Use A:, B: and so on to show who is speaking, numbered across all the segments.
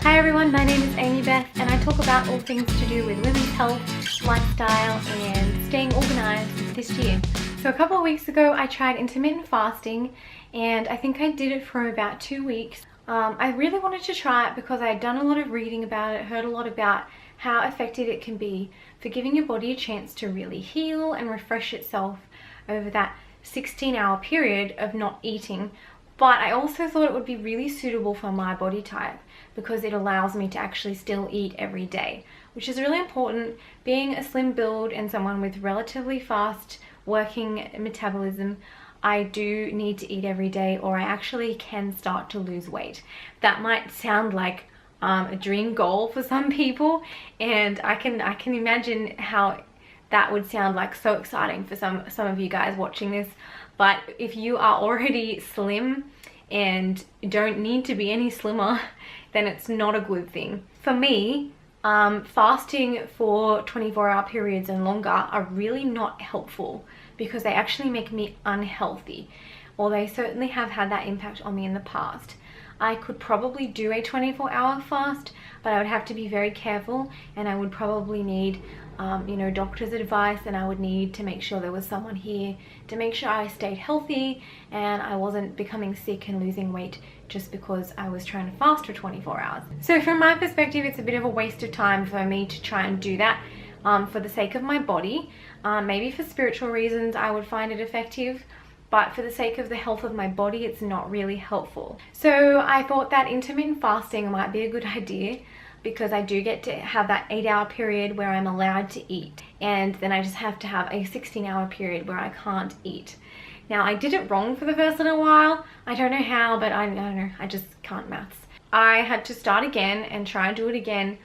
A: Hi everyone, my name is Amy Beth and I talk about all things to do with women's health, lifestyle and staying organised this year. So a couple of weeks ago I tried intermittent fasting and I think I did it for about 2 weeks. I really wanted to try it because I had done a lot of reading about it, heard a lot about how effective it can be for giving your body a chance to really heal and refresh itself over that 16-hour period of not eating. But I also thought it would be really suitable for my body type because it allows me to actually still eat every day, which is really important. Being a slim build and someone with relatively fast working metabolism, I do need to eat every day or I actually can start to lose weight. That might sound like a dream goal for some people, and I can imagine how that would sound like so exciting for some of you guys watching this. But if you are already slim and don't need to be any slimmer, then it's not a good thing. For me, fasting for 24-hour periods and longer are really not helpful because they actually make me unhealthy, or they certainly have had that impact on me in the past. I could probably do a 24-hour fast, but I would have to be very careful and I would probably need doctor's advice, and I would need to make sure there was someone here to make sure I stayed healthy and I wasn't becoming sick and losing weight just because I was trying to fast for 24 hours. So from my perspective, it's a bit of a waste of time for me to try and do that for the sake of my body. Maybe for spiritual reasons I would find it effective, but for the sake of the health of my body, it's not really helpful. So I thought that intermittent fasting might be a good idea, because I do get to have that 8-hour period where I'm allowed to eat, and then I just have to have a 16-hour period where I can't eat. Now, I did it wrong for the first little while. I don't know how, but I don't know, I just can't maths. I had to start again and try and do it again.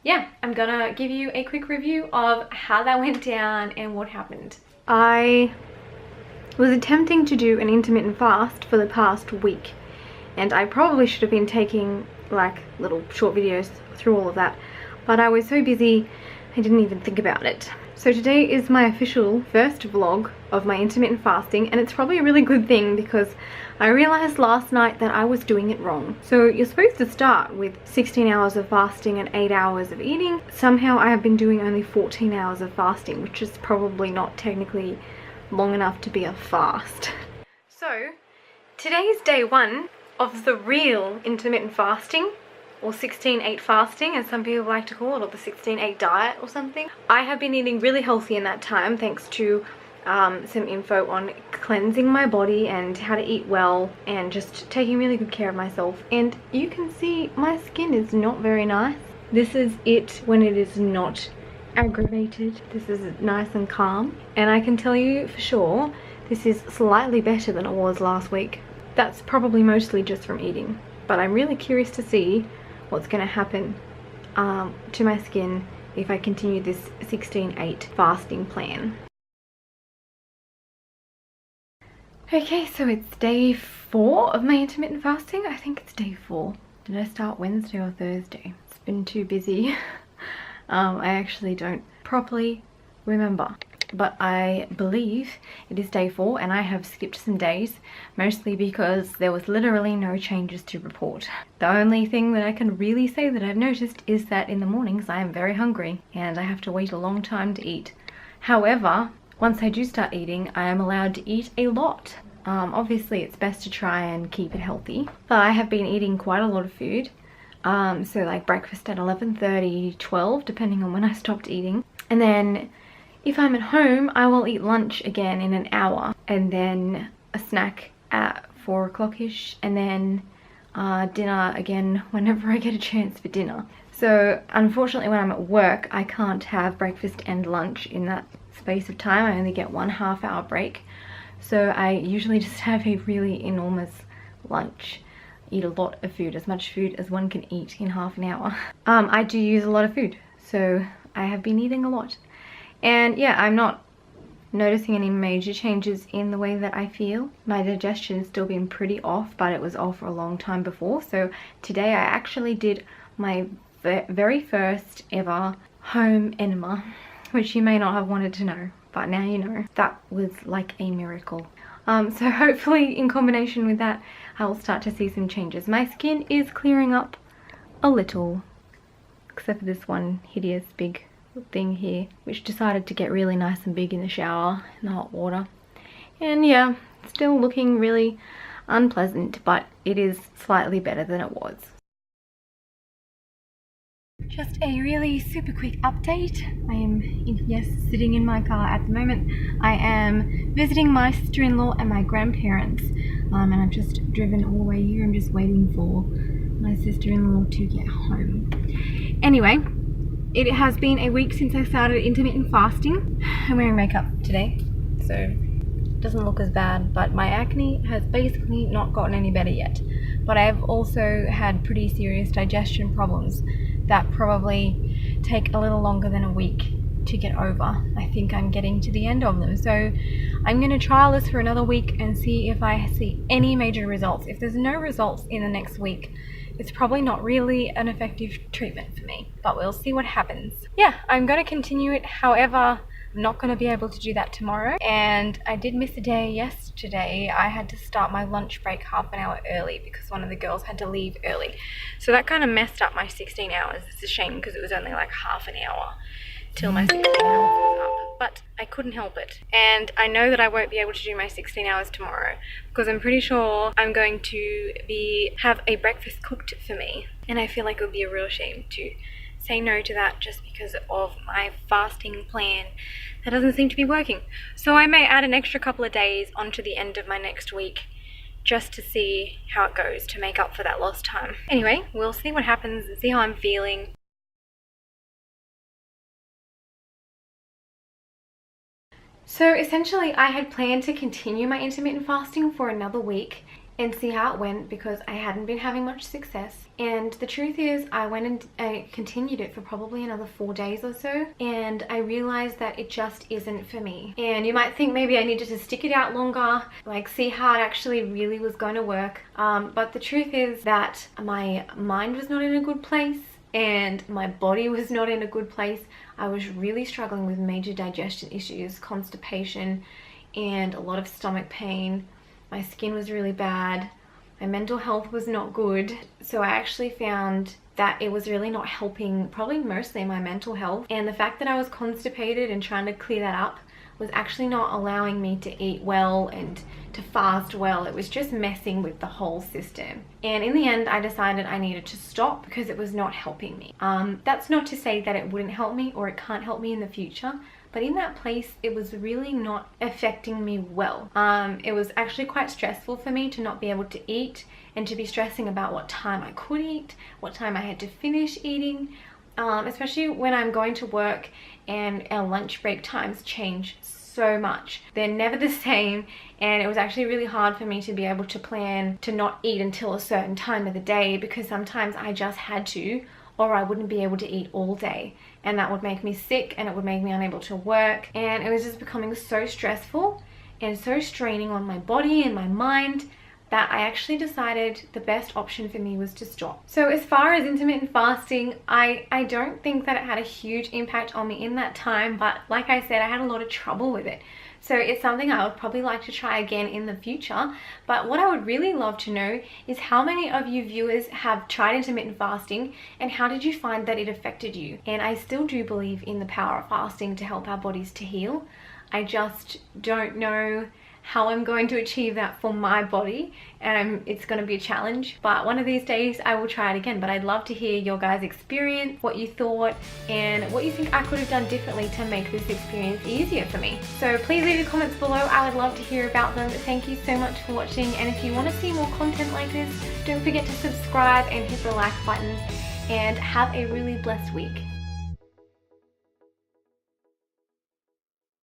A: Yeah, I'm gonna give you a quick review of how that went down and what happened. I was attempting to do an intermittent fast for the past week, and I probably should have been taking like little short videos through all of that, but I was so busy I didn't even think about it. So today is my official first vlog of my intermittent fasting, and it's probably a really good thing because I realized last night that I was doing it wrong. So you're supposed to start with 16 hours of fasting and 8 hours of eating. Somehow I have been doing only 14 hours of fasting, which is probably not technically long enough to be a fast. So today is day 1 of the real intermittent fasting, or 16-8 fasting as some people like to call it, or the 16-8 diet or something. I have been eating really healthy in that time thanks to some info on cleansing my body and how to eat well and just taking really good care of myself. And you can see my skin is not very nice. This is it when it is not aggravated. This is nice and calm, and I can tell you for sure this is slightly better than it was last week. That's probably mostly just from eating, but I'm really curious to see what's going to happen to my skin if I continue this 16-8 fasting plan. Okay, so it's day 4 of my intermittent fasting. I think it's day 4. Did I start Wednesday or Thursday? It's been too busy. I actually don't properly remember, but I believe it is day 4, and I have skipped some days, mostly because there was literally no changes to report. The only thing that I can really say that I've noticed is that in the mornings I am very hungry and I have to wait a long time to eat. However, once I do start eating, I am allowed to eat a lot. Obviously it's best to try and keep it healthy, but I have been eating quite a lot of food. So like breakfast at 11:30, 12, depending on when I stopped eating. And then if I'm at home, I will eat lunch again in an hour, and then a snack at 4 o'clock-ish, and then dinner again whenever I get a chance for dinner. So unfortunately when I'm at work, I can't have breakfast and lunch in that space of time. I only get 1 half-hour break. So I usually just have a really enormous lunch. Eat a lot of food, as much food as one can eat in half an hour. I do use a lot of food, so I have been eating a lot. And yeah, I'm not noticing any major changes in the way that I feel. My digestion's still been pretty off, but it was off for a long time before. So today I actually did my very first ever home enema, which you may not have wanted to know, but now you know. That was like a miracle. So hopefully in combination with that, I will start to see some changes. My skin is clearing up a little, except for this one hideous big thing here, which decided to get really nice and big in the shower in the hot water. And yeah, still looking really unpleasant, but it is slightly better than it was. Just a really super quick update. I am, yes, sitting in my car at the moment. I am visiting my sister-in-law and my grandparents, and I've just driven all the way here. I'm just waiting for my sister-in-law to get home. Anyway, it has been a week since I started intermittent fasting. I'm wearing makeup today, so it doesn't look as bad, but my acne has basically not gotten any better yet. But I've also had pretty serious digestion problems that probably take a little longer than a week to get over. I think I'm getting to the end of them. So I'm going to trial this for another week and see if I see any major results. If there's no results in the next week, it's probably not really an effective treatment for me, but we'll see what happens. Yeah, I'm going to continue it. However, I'm not going to be able to do that tomorrow, and I did miss a day yesterday. I had to start my lunch break half an hour early because one of the girls had to leave early, so that kind of messed up my 16 hours. It's a shame because it was only like half an hour till my 16 hours was up, but I couldn't help it. And I know that I won't be able to do my 16 hours tomorrow because I'm pretty sure I'm going to have a breakfast cooked for me, and I feel like it would be a real shame to say no to that just because of my fasting plan that doesn't seem to be working. So I may add an extra couple of days onto the end of my next week just to see how it goes to make up for that lost time. Anyway, we'll see what happens and see how I'm feeling. So essentially I had planned to continue my intermittent fasting for another week and see how it went because I hadn't been having much success. And the truth is I went and I continued it for probably another 4 days or so, and I realized that it just isn't for me. And you might think maybe I needed to stick it out longer, like see how it actually really was going to work. But the truth is that my mind was not in a good place and my body was not in a good place. I was really struggling with major digestion issues, constipation, and a lot of stomach pain. My skin was really bad. My mental health was not good. So I actually found that it was really not helping, probably mostly my mental health. And the fact that I was constipated and trying to clear that up was actually not allowing me to eat well and to fast well. It was just messing with the whole system. And in the end, I decided I needed to stop because it was not helping me. That's not to say that it wouldn't help me or it can't help me in the future. But in that place, it was really not affecting me well. It was actually quite stressful for me to not be able to eat and to be stressing about what time I could eat, what time I had to finish eating, especially when I'm going to work and our lunch break times change so much. They're never the same, and it was actually really hard for me to be able to plan to not eat until a certain time of the day because sometimes I just had to, or I wouldn't be able to eat all day, and that would make me sick and it would make me unable to work, and it was just becoming so stressful and so straining on my body and my mind that I actually decided the best option for me was to stop. So as far as intermittent fasting, I don't think that it had a huge impact on me in that time, but like I said, I had a lot of trouble with it. So it's something I would probably like to try again in the future. But what I would really love to know is how many of you viewers have tried intermittent fasting and how did you find that it affected you? And I still do believe in the power of fasting to help our bodies to heal. I just don't know how I'm going to achieve that for my body. It's going to be a challenge, but one of these days I will try it again. But I'd love to hear your guys' experience, what you thought, and what you think I could have done differently to make this experience easier for me. So please leave your comments below. I would love to hear about them. Thank you so much for watching, and if you want to see more content like this, don't forget to subscribe and hit the like button, and have a really blessed week.